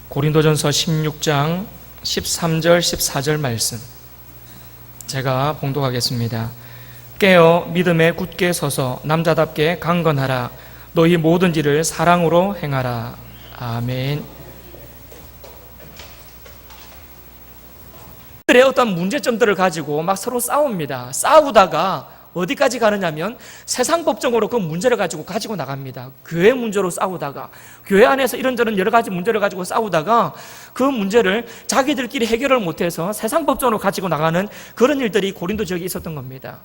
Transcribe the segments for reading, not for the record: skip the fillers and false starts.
고린도전서 16장 13절 14절 말씀 제가 봉독하겠습니다. 깨어 믿음에 굳게 서서 남자답게 강건하라. 너희 모든 일을 사랑으로 행하라. 아멘. 그들의 어떤 문제점들을 가지고 막 서로 싸웁니다. 싸우다가 어디까지 가느냐면 세상 법정으로 그 문제를 가지고 나갑니다. 교회 문제로 싸우다가, 교회 안에서 이런저런 여러 가지 문제를 가지고 싸우다가 그 문제를 자기들끼리 해결을 못해서 세상 법정으로 가지고 나가는 그런 일들이 고린도 지역에 있었던 겁니다.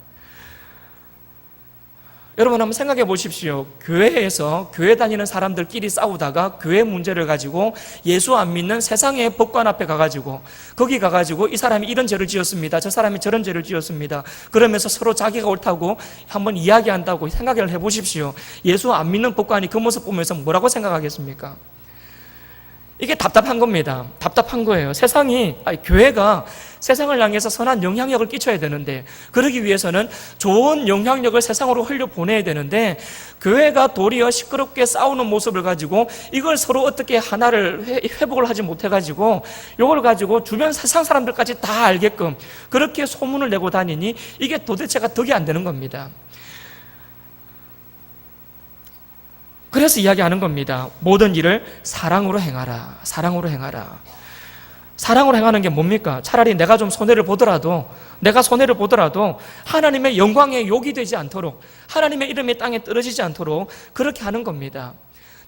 여러분 한번 생각해 보십시오. 교회에서 교회 다니는 사람들끼리 싸우다가 교회 문제를 가지고 예수 안 믿는 세상의 법관 앞에 가가지고 거기 가가지고 이 사람이 이런 죄를 지었습니다. 저 사람이 저런 죄를 지었습니다. 그러면서 서로 자기가 옳다고 한번 이야기한다고 생각을 해보십시오. 예수 안 믿는 법관이 그 모습 보면서 뭐라고 생각하겠습니까? 이게 답답한 겁니다. 답답한 거예요. 교회가 세상을 향해서 선한 영향력을 끼쳐야 되는데, 그러기 위해서는 좋은 영향력을 세상으로 흘려보내야 되는데, 교회가 도리어 시끄럽게 싸우는 모습을 가지고 이걸 서로 어떻게 하나를 회복을 하지 못해가지고 이걸 가지고 주변 세상 사람들까지 다 알게끔 그렇게 소문을 내고 다니니 이게 도대체가 덕이 안 되는 겁니다. 그래서 이야기하는 겁니다. 모든 일을 사랑으로 행하라. 사랑으로 행하라. 사랑으로 행하는 게 뭡니까? 차라리 내가 좀 손해를 보더라도 하나님의 영광에 욕이 되지 않도록, 하나님의 이름이 땅에 떨어지지 않도록 그렇게 하는 겁니다.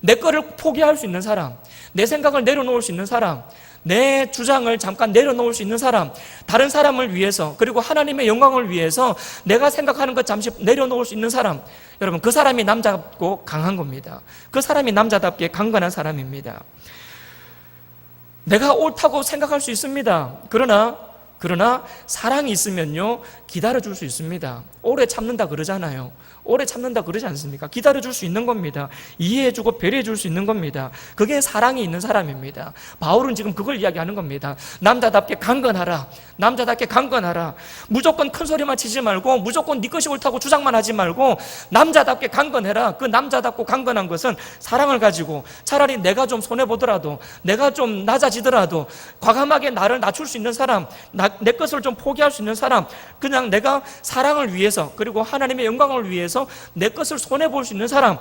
내 거를 포기할 수 있는 사람, 내 생각을 내려놓을 수 있는 사람, 내 주장을 잠깐 내려놓을 수 있는 사람, 다른 사람을 위해서, 그리고 하나님의 영광을 위해서 내가 생각하는 것 잠시 내려놓을 수 있는 사람, 여러분 그 사람이 남자답고 강한 겁니다. 그 사람이 남자답게 강건한 사람입니다. 내가 옳다고 생각할 수 있습니다. 그러나 사랑이 있으면요 기다려줄 수 있습니다. 오래 참는다 그러잖아요. 오래 참는다 그러지 않습니까? 기다려줄 수 있는 겁니다. 이해해주고 배려해줄 수 있는 겁니다. 그게 사랑이 있는 사람입니다. 바울은 지금 그걸 이야기하는 겁니다. 남자답게 강건하라. 남자답게 강건하라. 무조건 큰 소리만 치지 말고, 무조건 네 것이 옳다고 주장만 하지 말고 남자답게 강건해라. 그 남자답고 강건한 것은 사랑을 가지고, 차라리 내가 좀 손해보더라도, 내가 좀 낮아지더라도 과감하게 나를 낮출 수 있는 사람, 내 것을 좀 포기할 수 있는 사람, 그냥 내가 사랑을 위해서, 그리고 하나님의 영광을 위해서 내 것을 손해볼 수 있는 사람,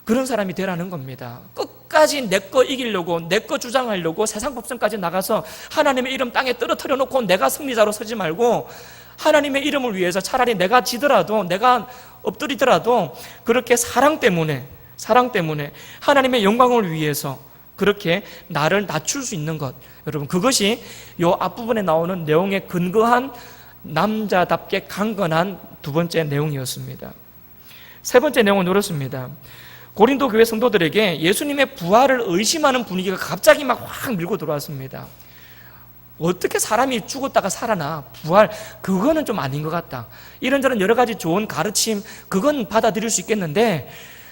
그런 사람이 되라는 겁니다. 끝까지 내 거 이기려고, 내 거 주장하려고 세상 법정까지 나가서 하나님의 이름 땅에 떨어뜨려 놓고 내가 승리자로 서지 말고, 하나님의 이름을 위해서 차라리 내가 지더라도, 내가 엎드리더라도 그렇게 사랑 때문에 하나님의 영광을 위해서 그렇게 나를 낮출 수 있는 것, 여러분 그것이 이 앞부분에 나오는 내용에 근거한 남자답게 강건한 두 번째 내용이었습니다. 세 번째 내용은 이렇습니다. 고린도 교회 성도들에게 예수님의 부활을 의심하는 분위기가 갑자기 막 확 밀고 들어왔습니다. 어떻게 사람이 죽었다가 살아나? 부활, 그거는 좀 아닌 것 같다. 이런저런 여러 가지 좋은 가르침, 그건 받아들일 수 있겠는데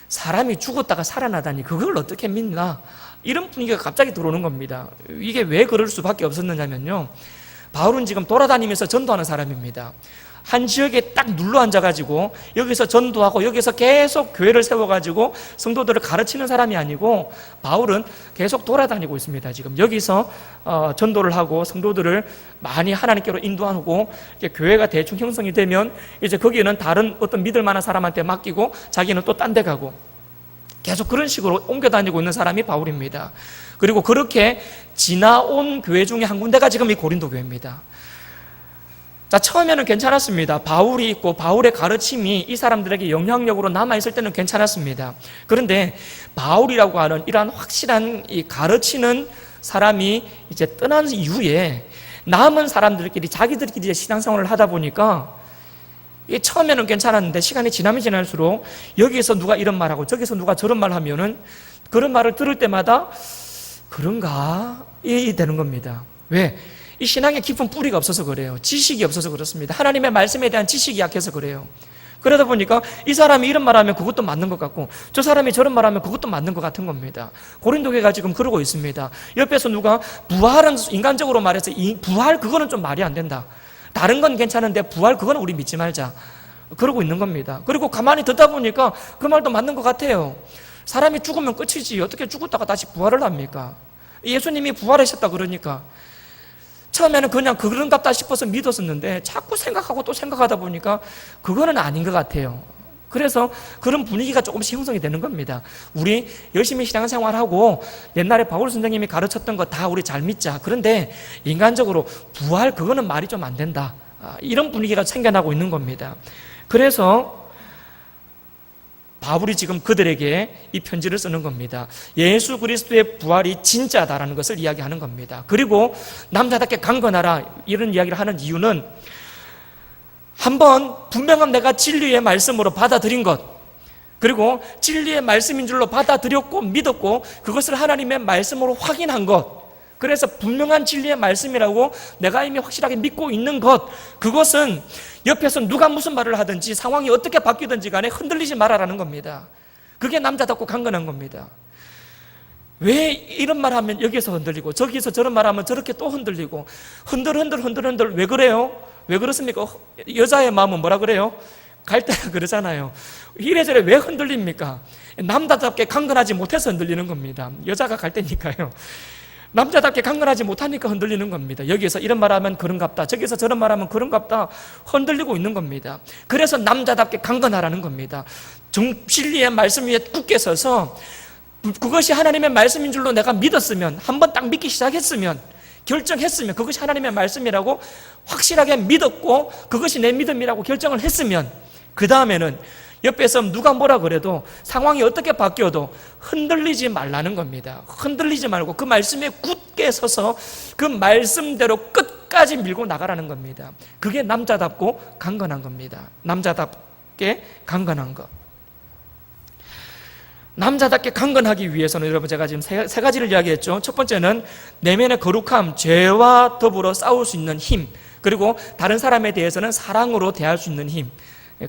사람이 죽었다가 살아나다니 그걸 어떻게 믿나? 이런 분위기가 갑자기 들어오는 겁니다. 이게 왜 그럴 수밖에 없었느냐면요, 바울은 지금 돌아다니면서 전도하는 사람입니다. 한 지역에 딱 눌러 앉아가지고 여기서 전도하고 여기서 계속 교회를 세워가지고 성도들을 가르치는 사람이 아니고, 바울은 계속 돌아다니고 있습니다. 지금 여기서 전도를 하고 성도들을 많이 하나님께로 인도하고, 이제 교회가 대충 형성이 되면 이제 거기는 다른 어떤 믿을 만한 사람한테 맡기고 자기는 또 딴 데 가고, 계속 그런 식으로 옮겨 다니고 있는 사람이 바울입니다. 그리고 그렇게 지나온 교회 중에 한 군데가 지금 이 고린도 교회입니다. 자, 처음에는 괜찮았습니다. 바울이 있고 바울의 가르침이 이 사람들에게 영향력으로 남아있을 때는 괜찮았습니다. 그런데 바울이라고 하는 이러한 확실한 이 가르치는 사람이 이제 떠난 이후에 남은 사람들끼리 자기들끼리 신앙생활을 하다 보니까 이게 처음에는 괜찮았는데 시간이 지나면 지날수록 여기에서 누가 이런 말하고 저기서 누가 저런 말하면은 그런 말을 들을 때마다 그런가? 이 되는 겁니다. 왜? 이 신앙에 깊은 뿌리가 없어서 그래요. 지식이 없어서 그렇습니다. 하나님의 말씀에 대한 지식이 약해서 그래요. 그러다 보니까 이 사람이 이런 말하면 그것도 맞는 것 같고 저 사람이 저런 말하면 그것도 맞는 것 같은 겁니다. 고린도교회가 지금 그러고 있습니다. 옆에서 누가 부활은 인간적으로 말해서 부활 그거는 좀 말이 안 된다. 다른 건 괜찮은데 부활 그거는 우리 믿지 말자. 그러고 있는 겁니다. 그리고 가만히 듣다 보니까 그 말도 맞는 것 같아요. 사람이 죽으면 끝이지 어떻게 죽었다가 다시 부활을 합니까? 예수님이 부활하셨다 그러니까 처음에는 그냥 그런갑다 싶어서 믿었었는데 자꾸 생각하고 또 생각하다 보니까 그거는 아닌 것 같아요. 그래서 그런 분위기가 조금씩 형성이 되는 겁니다. 우리 열심히 신앙생활하고 옛날에 바울 선생님이 가르쳤던 거 다 우리 잘 믿자. 그런데 인간적으로 부활 그거는 말이 좀 안 된다. 이런 분위기가 생겨나고 있는 겁니다. 그래서 바울이 지금 그들에게 이 편지를 쓰는 겁니다. 예수 그리스도의 부활이 진짜다라는 것을 이야기하는 겁니다. 그리고 남자답게 강건하라 이런 이야기를 하는 이유는 한번 분명한 내가 진리의 말씀으로 받아들인 것, 그리고 진리의 말씀인 줄로 받아들였고 믿었고 그것을 하나님의 말씀으로 확인한 것, 그래서 분명한 진리의 말씀이라고 내가 이미 확실하게 믿고 있는 것, 그것은 옆에서 누가 무슨 말을 하든지 상황이 어떻게 바뀌든지 간에 흔들리지 말아라는 겁니다. 그게 남자답고 강건한 겁니다. 왜 이런 말 하면 여기서 흔들리고 저기서 저런 말 하면 저렇게 또 흔들리고 흔들 왜 그래요? 왜 그렇습니까? 여자의 마음은 뭐라 그래요? 갈대라 그러잖아요. 이래저래 왜 흔들립니까? 남자답게 강건하지 못해서 흔들리는 겁니다. 여자가 갈대니까요. 남자답게 강건하지 못하니까 흔들리는 겁니다. 여기서 이런 말하면 그런갑다, 저기서 저런 말하면 그런갑다, 흔들리고 있는 겁니다. 그래서 남자답게 강건하라는 겁니다. 진리의 말씀 위에 굳게 서서 그것이 하나님의 말씀인 줄로 내가 믿었으면, 한번 딱 믿기 시작했으면, 결정했으면, 그것이 하나님의 말씀이라고 확실하게 믿었고 그것이 내 믿음이라고 결정을 했으면, 그 다음에는 옆에서 누가 뭐라 그래도 상황이 어떻게 바뀌어도 흔들리지 말라는 겁니다. 흔들리지 말고 그 말씀에 굳게 서서 그 말씀대로 끝까지 밀고 나가라는 겁니다. 그게 남자답고 강건한 겁니다. 남자답게 강건한 것. 남자답게 강건하기 위해서는 여러분 제가 지금 세 가지를 이야기했죠. 첫 번째는 내면의 거룩함, 죄와 더불어 싸울 수 있는 힘, 그리고 다른 사람에 대해서는 사랑으로 대할 수 있는 힘,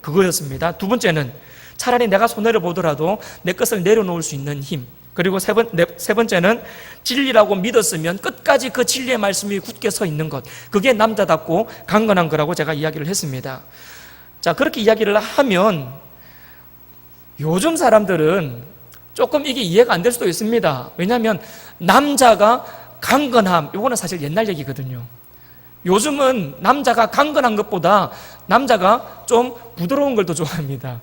그거였습니다. 두 번째는 차라리 내가 손해를 보더라도 내 것을 내려놓을 수 있는 힘, 그리고 세 번째는 진리라고 믿었으면 끝까지 그 진리의 말씀이 굳게 서 있는 것, 그게 남자답고 강건한 거라고 제가 이야기를 했습니다. 자, 그렇게 이야기를 하면 요즘 사람들은 조금 이게 이해가 안 될 수도 있습니다. 왜냐하면 남자가 강건함, 이거는 사실 옛날 얘기거든요. 요즘은 남자가 강건한 것보다 남자가 좀 부드러운 걸 더 좋아합니다.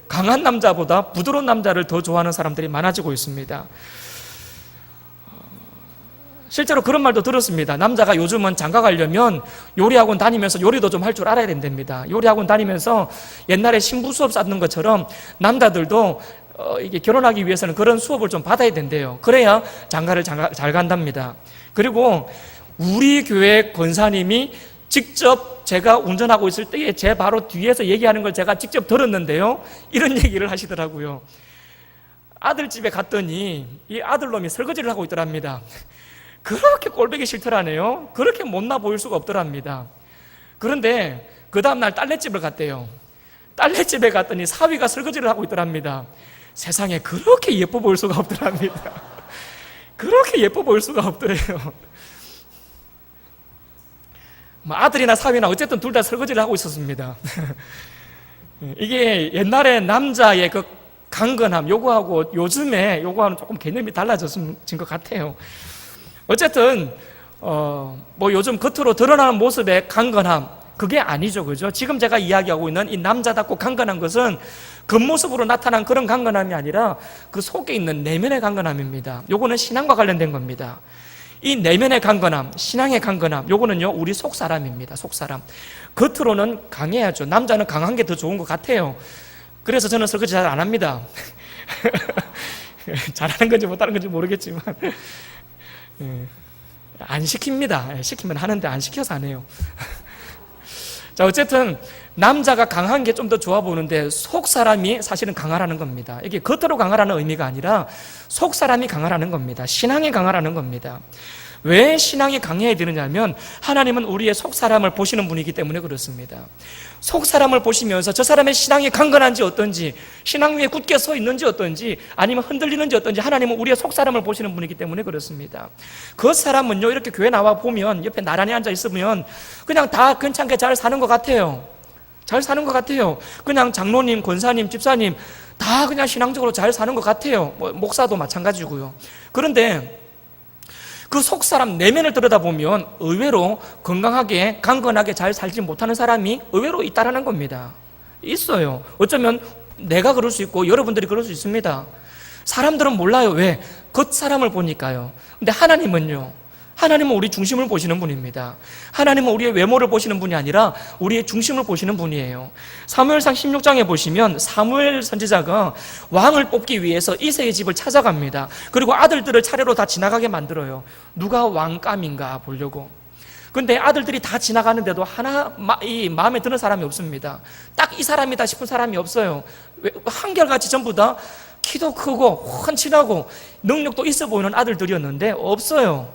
강한 남자보다 부드러운 남자를 더 좋아하는 사람들이 많아지고 있습니다. 실제로 그런 말도 들었습니다. 남자가 요즘은 장가 가려면 요리학원 다니면서 요리도 좀 할 줄 알아야 된답니다. 요리학원 다니면서 옛날에 신부 수업 받는 것처럼 남자들도 이게 결혼하기 위해서는 그런 수업을 좀 받아야 된대요. 그래야 장가를 잘 간답니다. 그리고 우리 교회 권사님이 직접 제가 운전하고 있을 때에 제 바로 뒤에서 얘기하는 걸 제가 직접 들었는데요. 이런 얘기를 하시더라고요. 아들 집에 갔더니 이 아들놈이 설거지를 하고 있더랍니다. 그렇게 꼴보기 싫더라네요. 그렇게 못나 보일 수가 없더랍니다. 그런데 그 다음날 딸네 집을 갔대요. 딸네 집에 갔더니 사위가 설거지를 하고 있더랍니다. 세상에 그렇게 예뻐 보일 수가 없더랍니다. 그렇게 예뻐 보일 수가 없더래요. 아들이나 사위나 어쨌든 둘 다 설거지를 하고 있었습니다. 이게 옛날에 남자의 그 강건함, 요거하고 요즘에 요거하고는 조금 개념이 달라진 것 같아요. 어쨌든 뭐 요즘 겉으로 드러나는 모습의 강건함, 그게 아니죠, 그죠? 지금 제가 이야기하고 있는 이 남자답고 강건한 것은 겉모습으로 나타난 그런 강건함이 아니라 그 속에 있는 내면의 강건함입니다. 요거는 신앙과 관련된 겁니다. 이 내면의 강건함, 신앙의 강건함, 요거는요 우리 속사람입니다. 속사람. 겉으로는 강해야죠. 남자는 강한 게 더 좋은 것 같아요. 그래서 저는 설거지 잘 안 합니다. 잘하는 건지 못하는 건지 모르겠지만 안 시킵니다. 시키면 하는데 안 시켜서 안 해요. 자, 어쨌든 남자가 강한 게 좀 더 좋아 보이는데 속 사람이 사실은 강하라는 겁니다. 이게 겉으로 강하라는 의미가 아니라 속 사람이 강하라는 겁니다. 신앙이 강하라는 겁니다. 왜 신앙이 강해야 되느냐면 하나님은 우리의 속 사람을 보시는 분이기 때문에 그렇습니다. 속 사람을 보시면서 저 사람의 신앙이 강건한지 어떤지, 신앙 위에 굳게 서 있는지 어떤지, 아니면 흔들리는지 어떤지 하나님은 우리의 속 사람을 보시는 분이기 때문에 그렇습니다. 그 사람은요 이렇게 교회 나와 보면 옆에 나란히 앉아 있으면 그냥 다 괜찮게 잘 사는 것 같아요. 잘 사는 것 같아요. 그냥 장로님, 권사님, 집사님 다 그냥 신앙적으로 잘 사는 것 같아요. 뭐 목사도 마찬가지고요. 그런데 그 속 사람 내면을 들여다보면 의외로 건강하게 강건하게 잘 살지 못하는 사람이 의외로 있다라는 겁니다. 있어요. 어쩌면 내가 그럴 수 있고 여러분들이 그럴 수 있습니다. 사람들은 몰라요. 왜? 겉사람을 보니까요. 근데 하나님은요, 하나님은 우리 중심을 보시는 분입니다. 하나님은 우리의 외모를 보시는 분이 아니라 우리의 중심을 보시는 분이에요. 사무엘상 16장에 보시면 사무엘 선지자가 왕을 뽑기 위해서 이새의 집을 찾아갑니다. 그리고 아들들을 차례로 다 지나가게 만들어요. 누가 왕감인가 보려고. 근데 아들들이 다 지나가는데도 하나 이 마음에 드는 사람이 없습니다. 딱 이 사람이다 싶은 사람이 없어요. 한결같이 전부 다 키도 크고 훤칠하고 능력도 있어 보이는 아들들이었는데 없어요.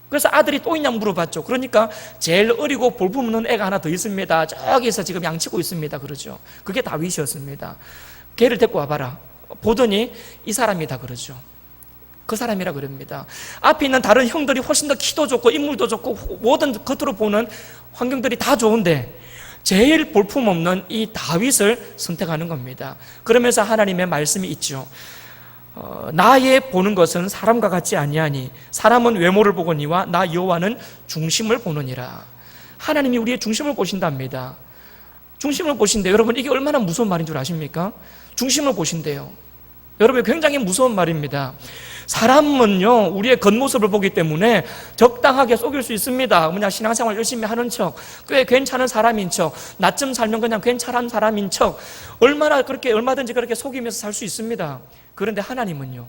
그래서 아들이 또 있냐고 물어봤죠. 그러니까 제일 어리고 볼품없는 애가 하나 더 있습니다. 저기서 지금 양치고 있습니다. 그러죠. 그게 다윗이었습니다. 걔를 데리고 와봐라. 보더니 이 사람이다 그러죠. 그 사람이라 그럽니다. 앞에 있는 다른 형들이 훨씬 더 키도 좋고 인물도 좋고 모든 겉으로 보는 환경들이 다 좋은데 제일 볼품없는 이 다윗을 선택하는 겁니다. 그러면서 하나님의 말씀이 있죠. 나의 보는 것은 사람과 같지 아니하니 사람은 외모를 보거니와 나 여호와는 중심을 보느니라. 하나님이 우리의 중심을 보신답니다. 중심을 보신대. 여러분, 이게 얼마나 무서운 말인 줄 아십니까? 중심을 보신대요. 여러분, 굉장히 무서운 말입니다. 사람은요, 우리의 겉모습을 보기 때문에 적당하게 속일 수 있습니다. 그냥 신앙생활 열심히 하는 척, 꽤 괜찮은 사람인 척, 나쯤 살면 그냥 괜찮은 사람인 척, 얼마든지 그렇게 속이면서 살 수 있습니다. 그런데 하나님은요,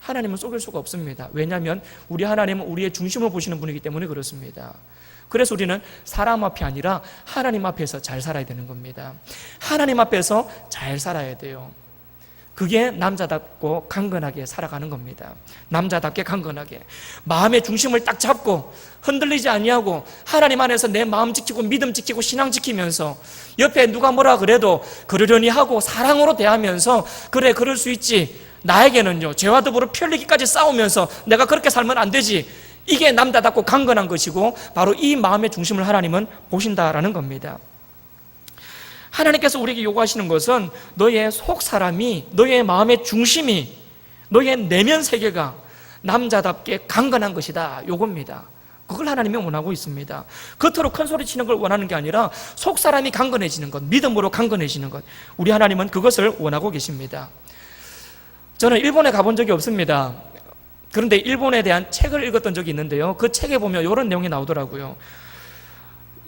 하나님은 속일 수가 없습니다. 왜냐하면 우리 하나님은 우리의 중심을 보시는 분이기 때문에 그렇습니다. 그래서 우리는 사람 앞이 아니라 하나님 앞에서 잘 살아야 되는 겁니다. 하나님 앞에서 잘 살아야 돼요. 그게 남자답고 강건하게 살아가는 겁니다. 남자답게 강건하게 마음의 중심을 딱 잡고 흔들리지 아니하고 하나님 안에서 내 마음 지키고 믿음 지키고 신앙 지키면서 옆에 누가 뭐라 그래도 그러려니 하고 사랑으로 대하면서 그래 그럴 수 있지, 나에게는요 죄와 더불어 피 흘리기까지 싸우면서 내가 그렇게 살면 안 되지, 이게 남자답고 강건한 것이고 바로 이 마음의 중심을 하나님은 보신다라는 겁니다. 하나님께서 우리에게 요구하시는 것은 너의 속 사람이, 너의 마음의 중심이, 너의 내면 세계가 남자답게 강건한 것이다, 요겁니다. 그걸 하나님이 원하고 있습니다. 겉으로 큰 소리 치는 걸 원하는 게 아니라 속 사람이 강건해지는 것, 믿음으로 강건해지는 것, 우리 하나님은 그것을 원하고 계십니다. 저는 일본에 가본 적이 없습니다. 그런데 일본에 대한 책을 읽었던 적이 있는데요, 그 책에 보면 이런 내용이 나오더라고요.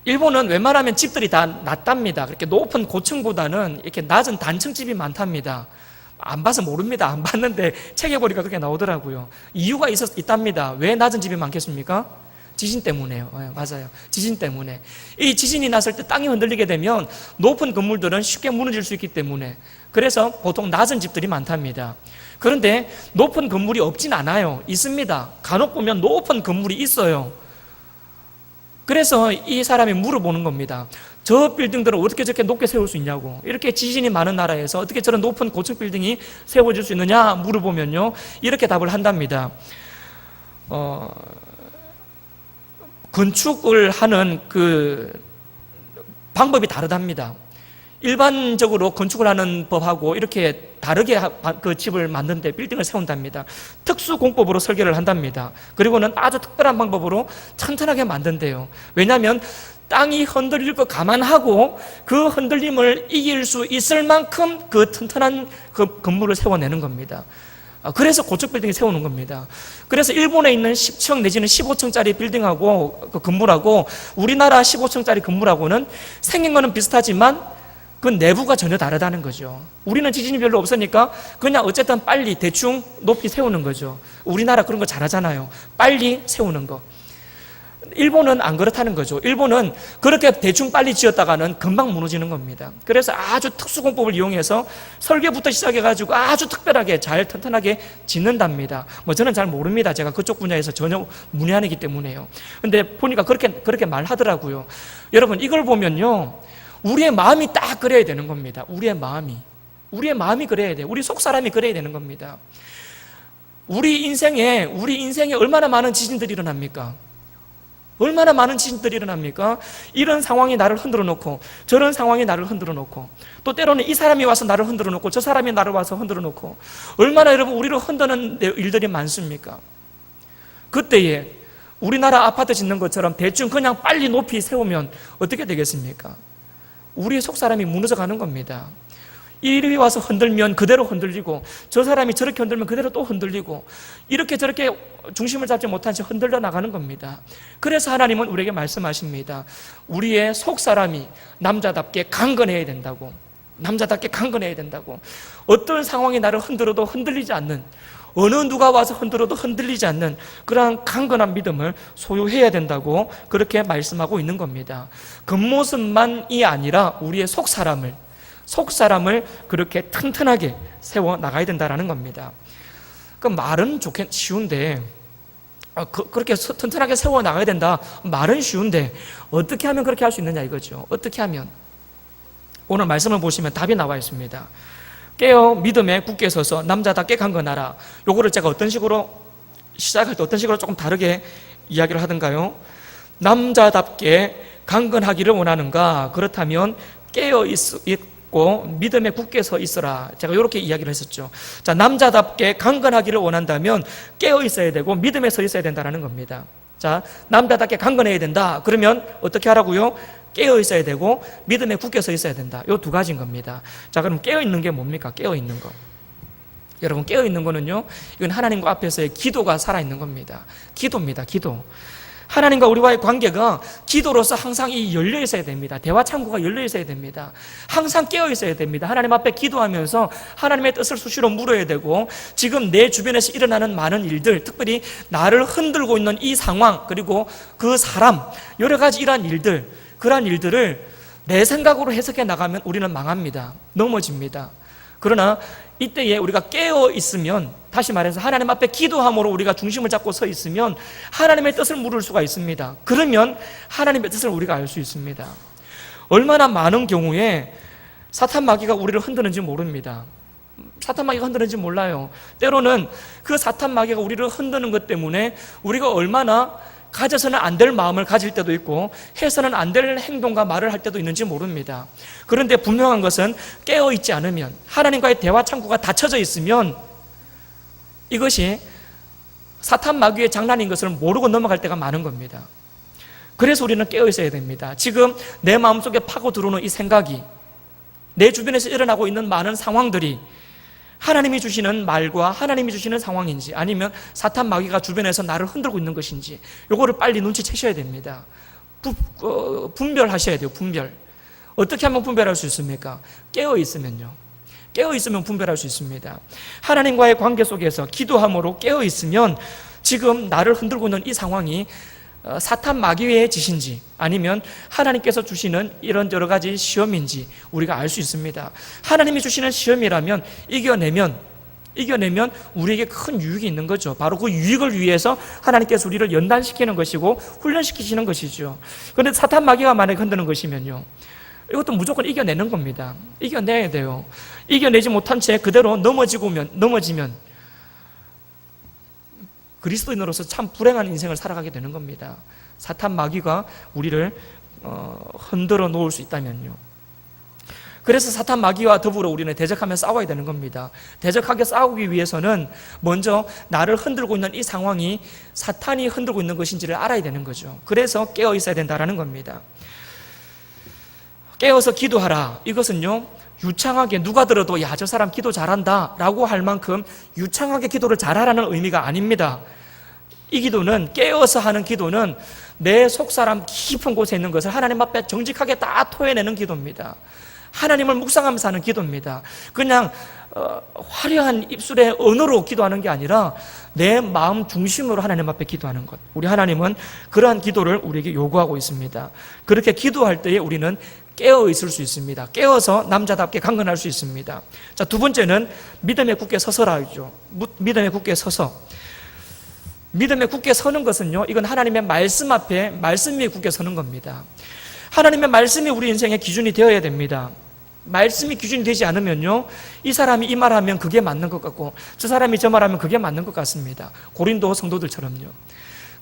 일본은 웬만하면 집들이 다 낮답니다. 그렇게 높은 고층보다는 이렇게 낮은 단층집이 많답니다. 안 봐서 모릅니다. 안 봤는데 책에 보니까 그렇게 나오더라고요. 이유가 있답니다. 왜 낮은 집이 많겠습니까? 지진 때문에요. 네, 맞아요. 지진 때문에. 이 지진이 났을 때 땅이 흔들리게 되면 높은 건물들은 쉽게 무너질 수 있기 때문에, 그래서 보통 낮은 집들이 많답니다. 그런데 높은 건물이 없진 않아요. 있습니다. 간혹 보면 높은 건물이 있어요. 그래서 이 사람이 물어보는 겁니다. 저 빌딩들을 어떻게 저렇게 높게 세울 수 있냐고. 이렇게 지진이 많은 나라에서 어떻게 저런 높은 고층 빌딩이 세워질 수 있느냐 물어보면요, 이렇게 답을 한답니다. 건축을 하는 그 방법이 다르답니다. 일반적으로 건축을 하는 법하고 이렇게 다르게 그 집을 만드는데 빌딩을 세운답니다. 특수 공법으로 설계를 한답니다. 그리고는 아주 특별한 방법으로 튼튼하게 만든대요. 왜냐하면 땅이 흔들릴 거 감안하고 그 흔들림을 이길 수 있을 만큼 그 튼튼한 그 건물을 세워내는 겁니다. 그래서 고층 빌딩을 세우는 겁니다. 그래서 일본에 있는 10층 내지는 15층짜리 빌딩하고 그 건물하고 우리나라 15층짜리 건물하고는 생긴 거는 비슷하지만 그 내부가 전혀 다르다는 거죠. 우리는 지진이 별로 없으니까 그냥 어쨌든 빨리 대충 높이 세우는 거죠. 우리나라 그런 거 잘하잖아요. 빨리 세우는 거. 일본은 안 그렇다는 거죠. 일본은 그렇게 대충 빨리 지었다가는 금방 무너지는 겁니다. 그래서 아주 특수공법을 이용해서 설계부터 시작해가지고 아주 특별하게 잘 튼튼하게 짓는답니다. 뭐 저는 잘 모릅니다. 제가 그쪽 분야에서 전혀 문외 아니기 때문에요. 근데 보니까 그렇게 말하더라고요. 여러분, 이걸 보면요, 우리의 마음이 딱 그래야 되는 겁니다. 우리의 마음이 그래야 돼요. 우리 속 사람이 그래야 되는 겁니다. 우리 인생에 얼마나 많은 지진들이 일어납니까? 얼마나 많은 지진들이 일어납니까? 이런 상황이 나를 흔들어 놓고 저런 상황이 나를 흔들어 놓고 또 때로는 이 사람이 와서 나를 흔들어 놓고 저 사람이 나를 와서 흔들어 놓고 얼마나 여러분 우리를 흔드는 일들이 많습니까? 그때에 우리나라 아파트 짓는 것처럼 대충 그냥 빨리 높이 세우면 어떻게 되겠습니까? 우리의 속사람이 무너져 가는 겁니다. 이리 와서 흔들면 그대로 흔들리고, 저 사람이 저렇게 흔들면 그대로 또 흔들리고, 이렇게 저렇게 중심을 잡지 못한 채 흔들려 나가는 겁니다. 그래서 하나님은 우리에게 말씀하십니다. 우리의 속사람이 남자답게 강건해야 된다고. 남자답게 강건해야 된다고. 어떤 상황이 나를 흔들어도 흔들리지 않는, 어느 누가 와서 흔들어도 흔들리지 않는 그러한 강건한 믿음을 소유해야 된다고 그렇게 말씀하고 있는 겁니다. 겉모습만이 아니라 우리의 속사람을 그렇게 튼튼하게 세워 나가야 된다는 겁니다. 그 말은 쉬운데, 그렇게 튼튼하게 세워 나가야 된다, 말은 쉬운데 어떻게 하면 그렇게 할 수 있느냐 이거죠. 어떻게 하면? 오늘 말씀을 보시면 답이 나와 있습니다. 깨어 믿음에 굳게 서서 남자답게 강건하라. 요거를 제가 어떤 식으로 시작할 때 어떤 식으로 조금 다르게 이야기를 하던가요? 남자답게 강건하기를 원하는가? 그렇다면 깨어 있고 믿음에 굳게 서 있어라. 제가 이렇게 이야기를 했었죠. 자, 남자답게 강건하기를 원한다면 깨어 있어야 되고 믿음에 서 있어야 된다는 겁니다. 자, 남자답게 강건해야 된다. 그러면 어떻게 하라고요? 깨어 있어야 되고 믿음에 굳게 서 있어야 된다. 이 두 가지인 겁니다. 자, 그럼 깨어 있는 게 뭡니까? 깨어 있는 거. 여러분, 깨어 있는 거는요, 이건 하나님과 앞에서의 기도가 살아 있는 겁니다. 기도입니다. 기도. 하나님과 우리와의 관계가 기도로서 항상 열려 있어야 됩니다. 대화 창구가 열려 있어야 됩니다. 항상 깨어 있어야 됩니다. 하나님 앞에 기도하면서 하나님의 뜻을 수시로 물어야 되고, 지금 내 주변에서 일어나는 많은 일들, 특별히 나를 흔들고 있는 이 상황, 그리고 그 사람, 여러 가지 이러한 일들, 그러한 일들을 내 생각으로 해석해 나가면 우리는 망합니다. 넘어집니다. 그러나 이때에 우리가 깨어 있으면, 다시 말해서 하나님 앞에 기도함으로 우리가 중심을 잡고 서 있으면 하나님의 뜻을 물을 수가 있습니다. 그러면 하나님의 뜻을 우리가 알 수 있습니다. 얼마나 많은 경우에 사탄 마귀가 우리를 흔드는지 모릅니다. 사탄 마귀가 흔드는지 몰라요. 때로는 그 사탄 마귀가 우리를 흔드는 것 때문에 우리가 얼마나 가져서는 안 될 마음을 가질 때도 있고 해서는 안 될 행동과 말을 할 때도 있는지 모릅니다. 그런데 분명한 것은 깨어있지 않으면, 하나님과의 대화 창구가 닫혀져 있으면 이것이 사탄 마귀의 장난인 것을 모르고 넘어갈 때가 많은 겁니다. 그래서 우리는 깨어있어야 됩니다. 지금 내 마음속에 파고 들어오는 이 생각이, 내 주변에서 일어나고 있는 많은 상황들이 하나님이 주시는 말과 하나님이 주시는 상황인지, 아니면 사탄 마귀가 주변에서 나를 흔들고 있는 것인지, 요거를 빨리 눈치채셔야 됩니다. 분별하셔야 돼요. 분별. 어떻게 하면 분별할 수 있습니까? 깨어 있으면요. 깨어 있으면 분별할 수 있습니다. 하나님과의 관계 속에서 기도함으로 깨어 있으면 지금 나를 흔들고 있는 이 상황이 사탄 마귀의 짓인지 아니면 하나님께서 주시는 이런 여러 가지 시험인지 우리가 알 수 있습니다. 하나님이 주시는 시험이라면 이겨내면 우리에게 큰 유익이 있는 거죠. 바로 그 유익을 위해서 하나님께서 우리를 연단시키는 것이고 훈련시키시는 것이죠. 그런데 사탄 마귀가 만약에 흔드는 것이면요, 이것도 무조건 이겨내는 겁니다. 이겨내야 돼요. 이겨내지 못한 채 그대로 넘어지면 그리스도인으로서 참 불행한 인생을 살아가게 되는 겁니다. 사탄 마귀가 우리를 흔들어 놓을 수 있다면요. 그래서 사탄 마귀와 더불어 우리는 대적하며 싸워야 되는 겁니다. 대적하게 싸우기 위해서는 먼저 나를 흔들고 있는 이 상황이 사탄이 흔들고 있는 것인지를 알아야 되는 거죠. 그래서 깨어 있어야 된다는 겁니다. 깨어서 기도하라. 이것은요, 유창하게 누가 들어도 야, 저 사람 기도 잘한다 라고 할 만큼 유창하게 기도를 잘하라는 의미가 아닙니다. 이 기도는, 깨어서 하는 기도는 내 속사람 깊은 곳에 있는 것을 하나님 앞에 정직하게 다 토해내는 기도입니다. 하나님을 묵상하면서 하는 기도입니다. 그냥 화려한 입술의 언어로 기도하는 게 아니라 내 마음 중심으로 하나님 앞에 기도하는 것. 우리 하나님은 그러한 기도를 우리에게 요구하고 있습니다. 그렇게 기도할 때에 우리는 깨어 있을 수 있습니다. 깨어서 남자답게 강건할 수 있습니다. 자, 두 번째는 믿음에 굳게 서서라죠. 믿음에 굳게 서서. 믿음에 굳게 서는 것은요, 이건 하나님의 말씀 앞에 말씀이 굳게 서는 겁니다. 하나님의 말씀이 우리 인생의 기준이 되어야 됩니다. 말씀이 기준이 되지 않으면요, 이 사람이 이 말하면 그게 맞는 것 같고 저 사람이 저 말하면 그게 맞는 것 같습니다. 고린도 성도들처럼요.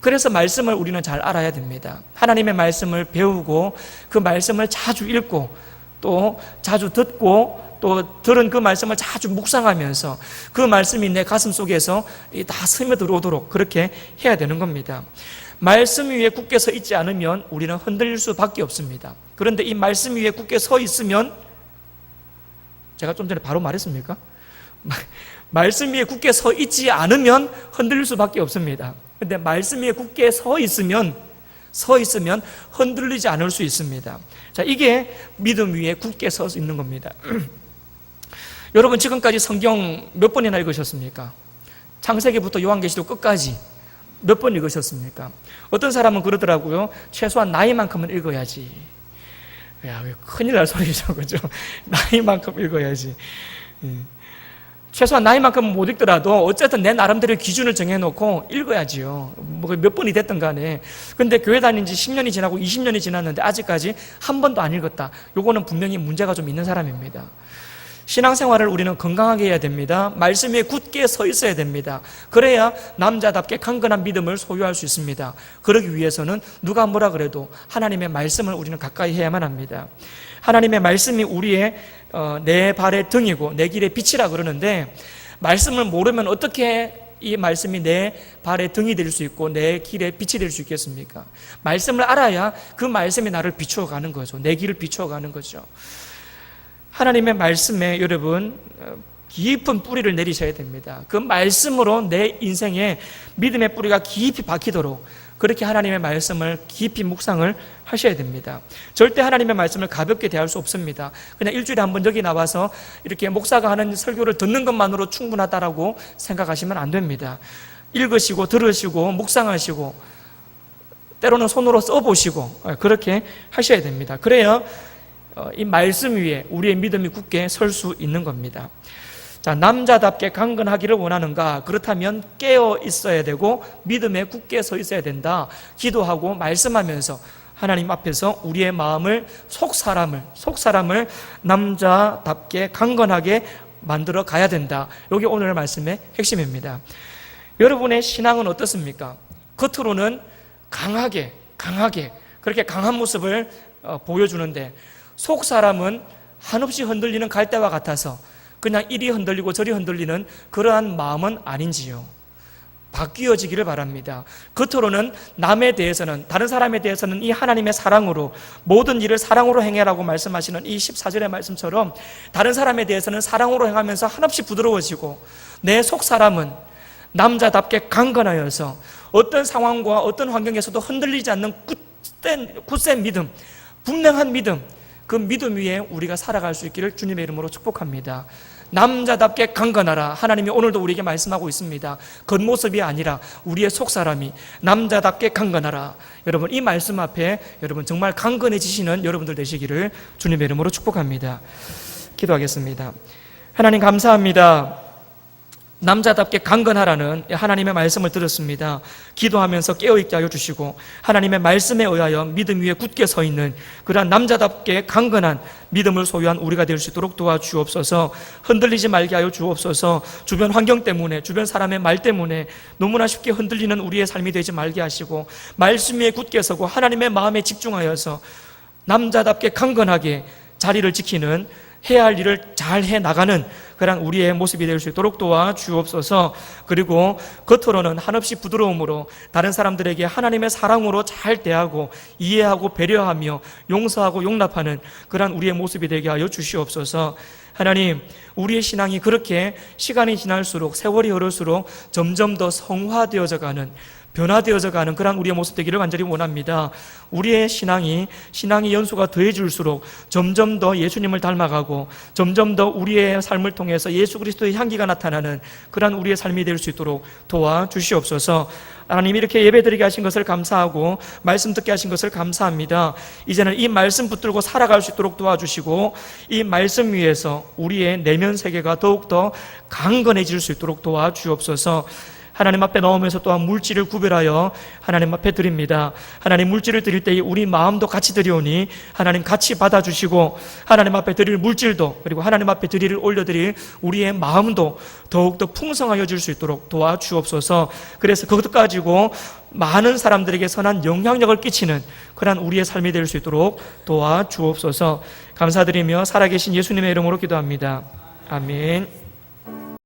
그래서 말씀을 우리는 잘 알아야 됩니다. 하나님의 말씀을 배우고 그 말씀을 자주 읽고 또 자주 듣고 또 들은 그 말씀을 자주 묵상하면서 그 말씀이 내 가슴 속에서 다 스며들어오도록 그렇게 해야 되는 겁니다. 말씀 위에 굳게 서 있지 않으면 우리는 흔들릴 수밖에 없습니다. 그런데 이 말씀 위에 굳게 서 있으면, 제가 좀 전에 바로 말했습니까? 말씀 위에 굳게 서 있지 않으면 흔들릴 수밖에 없습니다. 그런데 말씀 위에 굳게 서 있으면 흔들리지 않을 수 있습니다. 자, 이게 믿음 위에 굳게 서 있는 겁니다. 여러분, 지금까지 성경 몇 번이나 읽으셨습니까? 창세기부터 요한계시록 끝까지 몇 번 읽으셨습니까? 어떤 사람은 그러더라고요. 최소한 나이만큼은 읽어야지. 야, 큰일 날 소리죠, 그죠? 나이만큼 읽어야지. 최소한 나이만큼은 못 읽더라도 어쨌든 내 나름대로 기준을 정해놓고 읽어야지요. 뭐 몇 번이 됐든 간에. 근데 교회 다닌 지 10년이 지나고 20년이 지났는데 아직까지 한 번도 안 읽었다. 요거는 분명히 문제가 좀 있는 사람입니다. 신앙생활을 우리는 건강하게 해야 됩니다. 말씀 위에 굳게 서 있어야 됩니다. 그래야 남자답게 강건한 믿음을 소유할 수 있습니다. 그러기 위해서는 누가 뭐라 그래도 하나님의 말씀을 우리는 가까이 해야만 합니다. 하나님의 말씀이 우리의 내 발의 등이고 내 길의 빛이라 그러는데, 말씀을 모르면 어떻게 이 말씀이 내 발의 등이 될 수 있고 내 길의 빛이 될 수 있겠습니까? 말씀을 알아야 그 말씀이 나를 비추어가는 거죠. 내 길을 비추어가는 거죠. 하나님의 말씀에 여러분 깊은 뿌리를 내리셔야 됩니다. 그 말씀으로 내 인생에 믿음의 뿌리가 깊이 박히도록 그렇게 하나님의 말씀을 깊이 묵상을 하셔야 됩니다. 절대 하나님의 말씀을 가볍게 대할 수 없습니다. 그냥 일주일에 한 번 여기 나와서 이렇게 목사가 하는 설교를 듣는 것만으로 충분하다라고 생각하시면 안 됩니다. 읽으시고 들으시고 묵상하시고 때로는 손으로 써보시고 그렇게 하셔야 됩니다. 그래야 이 말씀 위에 우리의 믿음이 굳게 설 수 있는 겁니다. 자, 남자답게 강건하기를 원하는가? 그렇다면 깨어 있어야 되고 믿음에 굳게 서 있어야 된다. 기도하고 말씀하면서 하나님 앞에서 우리의 마음을 속 사람을 남자답게 강건하게 만들어 가야 된다. 이게 오늘 말씀의 핵심입니다. 여러분의 신앙은 어떻습니까? 겉으로는 강하게 그렇게 강한 모습을 보여주는데 속 사람은 한없이 흔들리는 갈대와 같아서 그냥 이리 흔들리고 저리 흔들리는 그러한 마음은 아닌지요. 바뀌어지기를 바랍니다. 겉으로는 남에 대해서는, 다른 사람에 대해서는 이 하나님의 사랑으로 모든 일을 사랑으로 행해라고 말씀하시는 이 14절의 말씀처럼 다른 사람에 대해서는 사랑으로 행하면서 한없이 부드러워지고 내 속 사람은 남자답게 강건하여서 어떤 상황과 어떤 환경에서도 흔들리지 않는 굳센 믿음, 분명한 믿음, 그 믿음 위에 우리가 살아갈 수 있기를 주님의 이름으로 축복합니다. 남자답게 강건하라. 하나님이 오늘도 우리에게 말씀하고 있습니다. 겉모습이 아니라 우리의 속사람이 남자답게 강건하라. 여러분, 이 말씀 앞에 여러분 정말 강건해지시는 여러분들 되시기를 주님의 이름으로 축복합니다. 기도하겠습니다. 하나님 감사합니다. 남자답게 강건하라는 하나님의 말씀을 들었습니다. 기도하면서 깨어있게 하여 주시고 하나님의 말씀에 의하여 믿음 위에 굳게 서 있는 그러한 남자답게 강건한 믿음을 소유한 우리가 될 수 있도록 도와주옵소서. 흔들리지 말게 하여 주옵소서. 주변 환경 때문에, 주변 사람의 말 때문에 너무나 쉽게 흔들리는 우리의 삶이 되지 말게 하시고 말씀 위에 굳게 서고 하나님의 마음에 집중하여서 남자답게 강건하게 자리를 지키는, 해야 할 일을 잘 해나가는 그런 우리의 모습이 될 수 있도록 도와주옵소서. 그리고 겉으로는 한없이 부드러움으로 다른 사람들에게 하나님의 사랑으로 잘 대하고 이해하고 배려하며 용서하고 용납하는 그런 우리의 모습이 되게 하여 주시옵소서. 하나님, 우리의 신앙이 그렇게 시간이 지날수록, 세월이 흐를수록 점점 더 성화되어져 가는, 변화되어져 가는 그런 우리의 모습 되기를 간절히 원합니다. 우리의 신앙이 연수가 더해질수록 점점 더 예수님을 닮아가고 점점 더 우리의 삶을 통해서 예수 그리스도의 향기가 나타나는 그런 우리의 삶이 될 수 있도록 도와주시옵소서. 하나님, 이렇게 예배드리게 하신 것을 감사하고 말씀 듣게 하신 것을 감사합니다. 이제는 이 말씀 붙들고 살아갈 수 있도록 도와주시고 이 말씀 위에서 우리의 내면 세계가 더욱더 강건해질 수 있도록 도와주옵소서. 하나님 앞에 나오면서 또한 물질을 구별하여 하나님 앞에 드립니다. 하나님 물질을 드릴 때 우리 마음도 같이 드리오니 하나님 같이 받아주시고 하나님 앞에 드릴 물질도 그리고 하나님 앞에 올려드릴 우리의 마음도 더욱더 풍성하여질 수 있도록 도와주옵소서. 그래서 그것 가지고 많은 사람들에게 선한 영향력을 끼치는 그러한 우리의 삶이 될 수 있도록 도와주옵소서. 감사드리며 살아계신 예수님의 이름으로 기도합니다. 아멘.